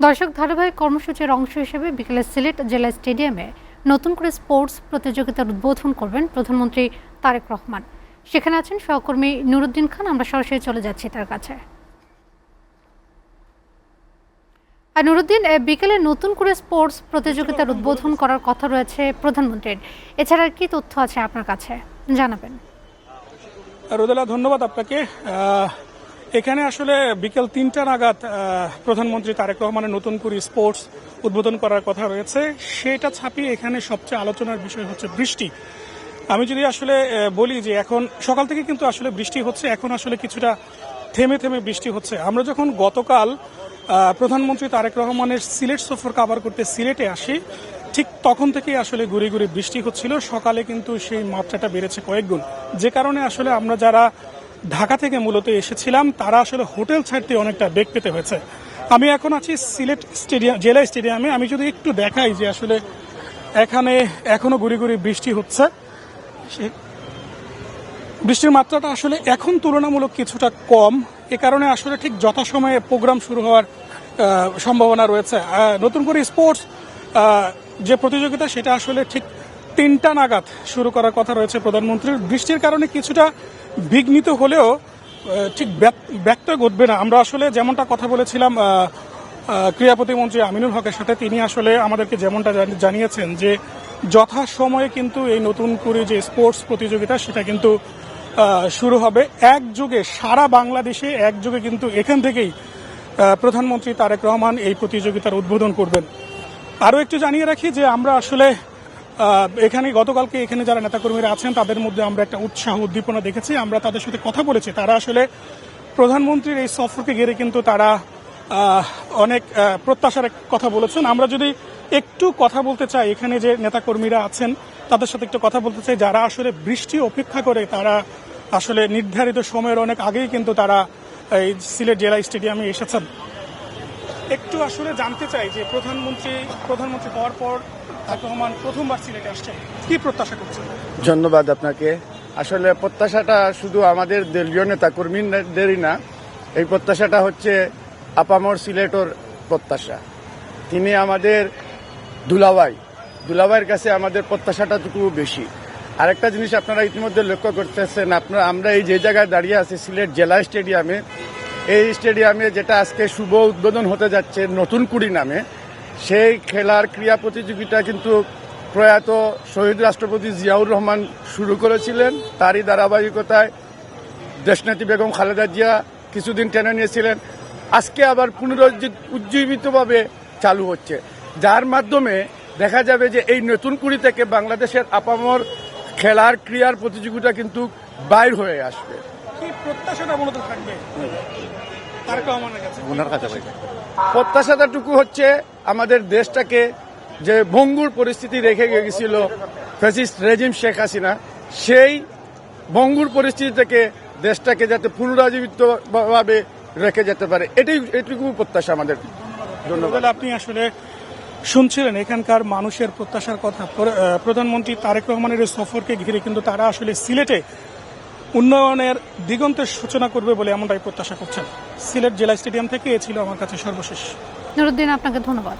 দর্শক, ধারাবাহিক কর্মসূচির অংশ হিসেবে বিকেলে সিলেট জেলা স্টেডিয়ামে নতুন করে স্পোর্টস প্রতিযোগিতার উদ্বোধন করবেন প্রধানমন্ত্রী তারেক রহমান। সেখানে আছেন সহকর্মী নুরুদ্দিন খান। আমরা সরাসরি চলে যাচ্ছি তার কাছে। আর নুরুদ্দিন, বিকেলে নতুন করে স্পোর্টস প্রতিযোগিতার উদ্বোধন করার কথা রয়েছে প্রধানমন্ত্রীর। এছাড়া কি তথ্য আছে আপনার কাছে জানাবেন? রোদেলা, ধন্যবাদ আপনাকে। এখানে আসলে বিকেল 3টা নাগাদ প্রধানমন্ত্রী তারেক রহমানের নতুন করে স্পোর্টস উদ্বোধন করার কথা রয়েছে। সেটা ছাপিয়ে এখানে সবচেয়ে আলোচনার বিষয় হচ্ছে বৃষ্টি। আমি যদি আসলে বলি যে এখন সকাল থেকে কিন্তু আসলে বৃষ্টি হচ্ছে, এখন আসলে কিছুটা থেমে থেমে বৃষ্টি হচ্ছে। আমরা যখন গতকাল প্রধানমন্ত্রী তারেক রহমানের সিলেট সফর কভার করতে সিলেটে আসি, ঠিক তখন থেকেই আসলে গুড়ি গুড়ি বৃষ্টি হচ্ছিল। সকালে কিন্তু সেই মাত্রাটা বেড়েছে কয়েক গুণ, যে কারণে আসলে আমরা যারা ঢাকা থেকে মূলত এসেছিলাম তারা আসলে হোটেল ছাড়তে অনেকটা বেগ পেতে হয়েছে। আমি এখন আছি সিলেট জেলা স্টেডিয়ামে। আমি যদি একটু দেখাই যে আসলে এখানে এখনো গুড়ি গুড়ি বৃষ্টি হচ্ছে। বৃষ্টির মাত্রাটা আসলে এখন তুলনামূলক কিছুটা কম, এ কারণে আসলে ঠিক যথাসময়ে প্রোগ্রাম শুরু হওয়ার সম্ভাবনা রয়েছে। নতুন করে স্পোর্টস যে প্রতিযোগিতা সেটা আসলে ঠিক 3টা নাগাদ শুরু করার কথা রয়েছে প্রধানমন্ত্রীর। বৃষ্টির কারণে কিছুটা বিঘ্নিত হলেও ঠিক ব্যত্যয় ঘটবে না। আমরা আসলে যেমনটা কথা বলেছিলাম ক্রীড়া প্রতিমন্ত্রী আমিনুল হকের সাথে, তিনি আসলে আমাদেরকে যেমনটা জানিয়েছেন যে যথাসময়ে কিন্তু এই নতুন করে যে স্পোর্টস প্রতিযোগিতা সেটা কিন্তু শুরু হবে একযোগে সারা বাংলাদেশে। একযোগে কিন্তু এখান থেকেই প্রধানমন্ত্রী তারেক রহমান এই প্রতিযোগিতার উদ্বোধন করবেন। আরও একটু জানিয়ে রাখি যে আমরা আসলে এখানে গতকালকে এখানে যারা নেতাকর্মীরা আছেন তাদের মধ্যে আমরা একটা উৎসাহ উদ্দীপনা দেখেছি। আমরা তাদের সাথে কথা বলেছি। তারা আসলে প্রধানমন্ত্রীর এই সফরকে ঘিরে কিন্তু তারা অনেক প্রত্যাশার কথা বলেছেন। আমরা যদি একটু কথা বলতে চাই, এখানে যে নেতাকর্মীরা আছেন তাদের সাথে একটু কথা বলতে চাই, যারা আসলে বৃষ্টি অপেক্ষা করে, তারা আসলে নির্ধারিত সময়ের অনেক আগেই কিন্তু তারা এই সিলেট জেলা স্টেডিয়ামে এসেছেন। একটু আসলে জানতে চাই যে প্রধানমন্ত্রী হওয়ার পর রহমান প্রথমবার সিলেটে আসছেন, কি প্রত্যাশা করছেন? ধন্যবাদ আপনাকে। আসলে প্রত্যাশাটা শুধু আমাদের দলীয় নেতা কর্মীদেরই না, এই প্রত্যাশাটা হচ্ছে আপামর সিলেটর প্রত্যাশা। তিনি আমাদের দুলাভাইয়ের কাছে আমাদের প্রত্যাশাটাটুকু বেশি। আরেকটা জিনিস আপনারা ইতিমধ্যে লক্ষ্য করতেছেন, আমরা এই যে জায়গায় দাঁড়িয়ে আছি সিলেট জেলা স্টেডিয়ামে, এই স্টেডিয়ামে যেটা আজকে শুভ উদ্বোধন হতে যাচ্ছে নতুন কুড়ি নামে, সেই খেলার ক্রীড়া প্রতিযোগিতা কিন্তু প্রয়াত শহীদ রাষ্ট্রপতি জিয়াউর রহমান শুরু করেছিলেন। তারই ধারাবাহিকতায় দেশনেত্রী বেগম খালেদা জিয়া কিছুদিন টেনে নিয়েছিলেন। আজকে আবার পুনরুজ্জীবিতভাবে চালু হচ্ছে, যার মাধ্যমে দেখা যাবে যে এই নতুন কুড়ি থেকে বাংলাদেশের আপামর খেলার ক্রীড়ার প্রতিযোগিতা কিন্তু বাইর হয়ে আসবে। কি প্রত্যাশাটা মূলত থাকবে প্রত্যাশাটাটুকু হচ্ছে আমাদের দেশটাকে যে ভঙ্গুর পরিস্থিতি রেখে গেছিল ফ্যাসিস্ট রেজিম শেখ হাসিনা, সেই ভঙ্গুর পরিস্থিতি থেকে দেশটাকে যাতে পুনরুজ্জীবিতভাবে রেখে যেতে পারে, এটুকু প্রত্যাশা আমাদের। ধন্যবাদ। আপনি আসলে শুনছিলেন এখানকার মানুষের প্রত্যাশার কথা। প্রধানমন্ত্রী তারেক রহমানের এই সফরকে ঘিরে কিন্তু তারা আসলে সিলেটে উন্নয়নের দিগন্তের সূচনা করবে বলে এমনটাই প্রত্যাশা করছেন। সিলেট জেলা স্টেডিয়াম থেকে এ ছিল আমার কাছে সর্বশেষ। নুরুদ্দিন, আপনাকে ধন্যবাদ।